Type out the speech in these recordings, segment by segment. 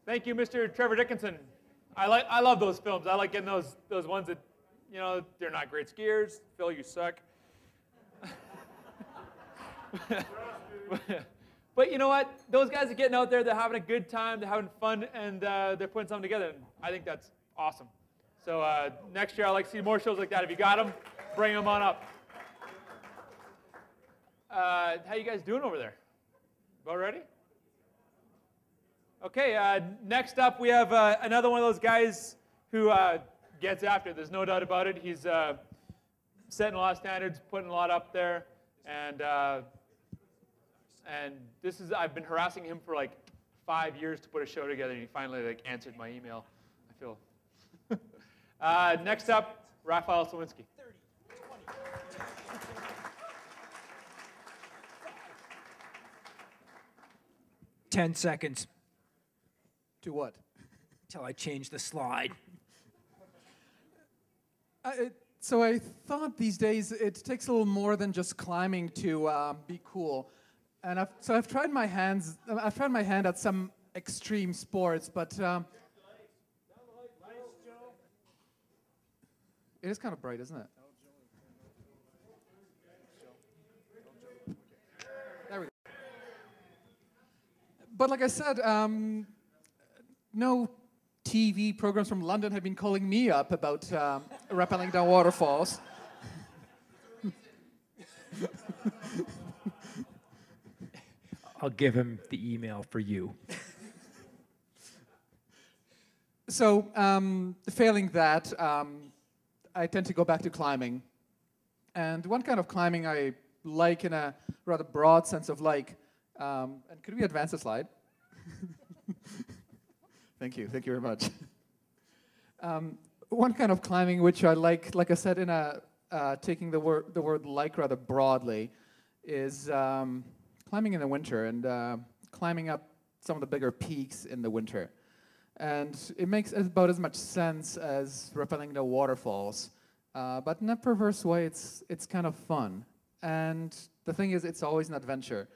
Thank you, Mr. Trevor Dickinson. I love those films. I like getting those ones that, you know, they're not great skiers. Phil, you suck. But you know what? Those guys are getting out there. They're having a good time. They're having fun, and they're putting something together. And I think that's awesome. So next year, I'd like to see more shows like that. If you got them, bring them on up. How you guys doing over there? About ready? Okay, next up we have another one of those guys who gets after it. There's no doubt about it. He's setting a lot of standards, putting a lot up there, and this is, I've been harassing him for like 5 years to put a show together, and he finally like answered my email. I feel. Next up, Rapheal Slawinski. 30, 20. 10 seconds. To what? Till I change the slide. So I thought these days it takes a little more than just climbing to be cool, and I've tried my hand at some extreme sports, but it is kind of bright, isn't it? There we go. But like I said, no TV programs from London have been calling me up about rappelling down waterfalls. I'll give him the email for you. So, failing that, I tend to go back to climbing. And one kind of climbing I like in a rather broad sense of like, and could we advance the slide? Thank you very much. One kind of climbing which I like I said, in a taking the word like rather broadly, is climbing in the winter and climbing up some of the bigger peaks in the winter. And it makes about as much sense as rappelling the waterfalls, but in a perverse way, it's kind of fun. And the thing is, it's always an adventure.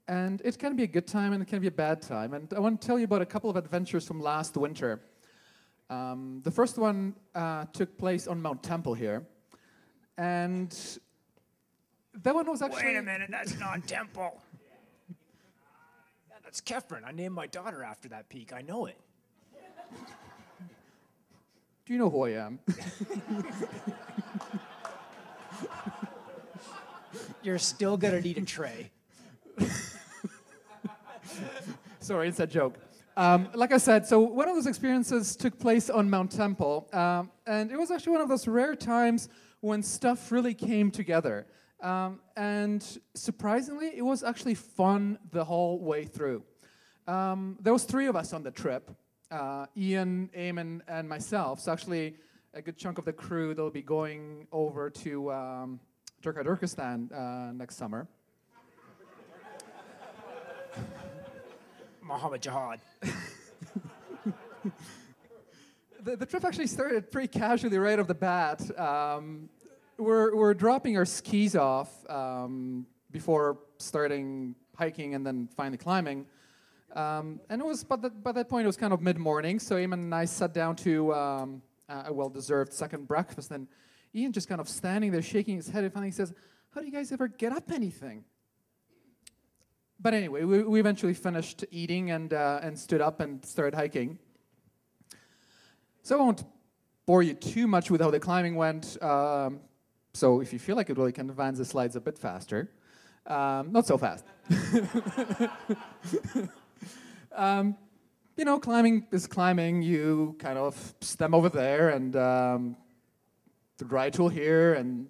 And it can be a good time and it can be a bad time. And I want to tell you about a couple of adventures from last winter. The first one took place on Mount Temple here. And that one was actually... Wait a minute, that's not Temple. Yeah, that's Kefren. I named my daughter after that peak. I know it. Do you know who I am? You're still gonna need a tray. Sorry, it's a joke. Like I said, so one of those experiences took place on Mount Temple, and it was actually one of those rare times when stuff really came together. And surprisingly, it was actually fun the whole way through. There was 3 of us on the trip, Ian, Eamon, and myself. So actually, a good chunk of the crew, they'll be going over to Turkmenistan next summer. Muhammad Jihad. The trip actually started pretty casually right off the bat. We're dropping our skis off before starting hiking and then finally climbing. And it was by that point it was kind of mid-morning, so Eamon and I sat down to a well-deserved second breakfast, and Ian just kind of standing there shaking his head and finally says, "How do you guys ever get up anything?" But anyway, we eventually finished eating and stood up and started hiking. So I won't bore you too much with how the climbing went. So if you feel like it, really can advance the slides a bit faster. Not so fast. You know, climbing is climbing. You kind of stem over there and the dry tool here and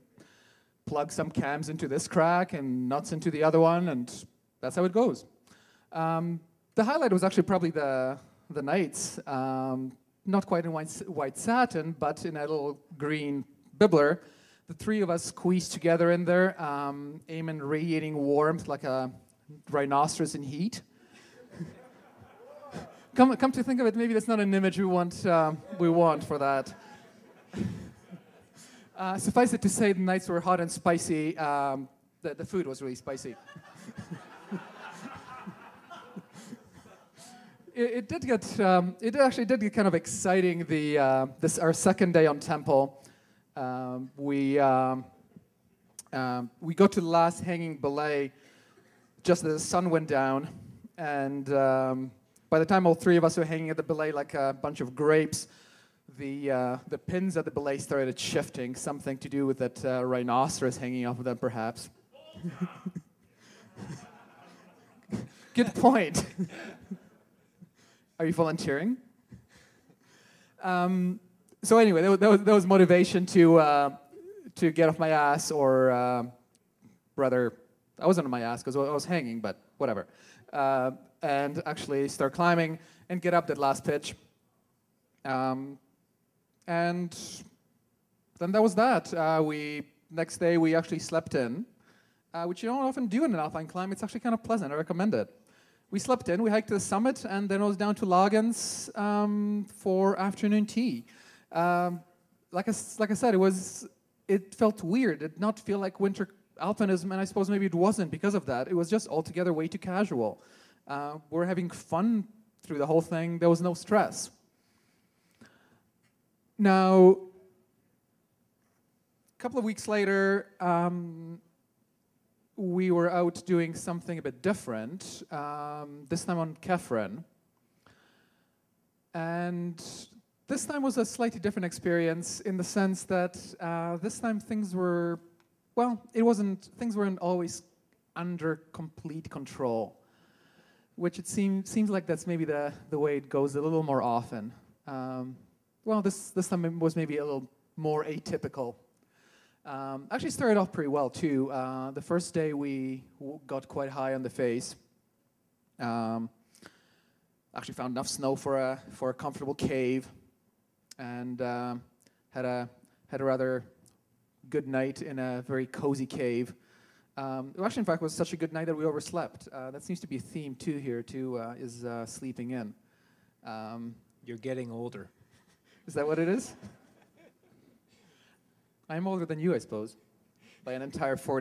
plug some cams into this crack and nuts into the other one, and that's how it goes. The highlight was actually probably the nights. Not quite in white satin, but in a little green bibbler. The 3 of us squeezed together in there, Eamon radiating warmth like a rhinoceros in heat. Come to think of it, maybe that's not an image we want for that. Suffice it to say, the nights were hot and spicy. The food was really spicy. It did get, it actually did get kind of exciting. Our second day on Temple, we got to the last hanging belay just as the sun went down, and by the time all three of us were hanging at the belay like a bunch of grapes, the pins at the belay started shifting, something to do with that rhinoceros hanging off of them, perhaps. Good point. Are you volunteering? So anyway, that was motivation to get off my ass, or rather, I wasn't on my ass because I was hanging, but whatever. And actually start climbing and get up that last pitch. And then that was that. Next day we actually slept in, which you don't often do in an alpine climb. It's actually kind of pleasant. I recommend it. We slept in, we hiked to the summit, and then I was down to Loggins for afternoon tea. Like I said, it felt weird. It did not feel like winter alpinism, and I suppose maybe it wasn't because of that. It was just altogether way too casual. We're having fun through the whole thing. There was no stress. Now, a couple of weeks later, we were out doing something a bit different, this time on Kefren. And this time was a slightly different experience in the sense that this time things weren't always under complete control, which it seems like that's maybe the way it goes a little more often. This time it was maybe a little more atypical. Actually started off pretty well too. The first day we got quite high on the face. Actually found enough snow for a comfortable cave, and had a rather good night in a very cozy cave. Actually, in fact, was such a good night that we overslept. That seems to be a theme too here too. Is sleeping in. You're getting older. Is that what it is? I'm older than you, I suppose, by an entire 40.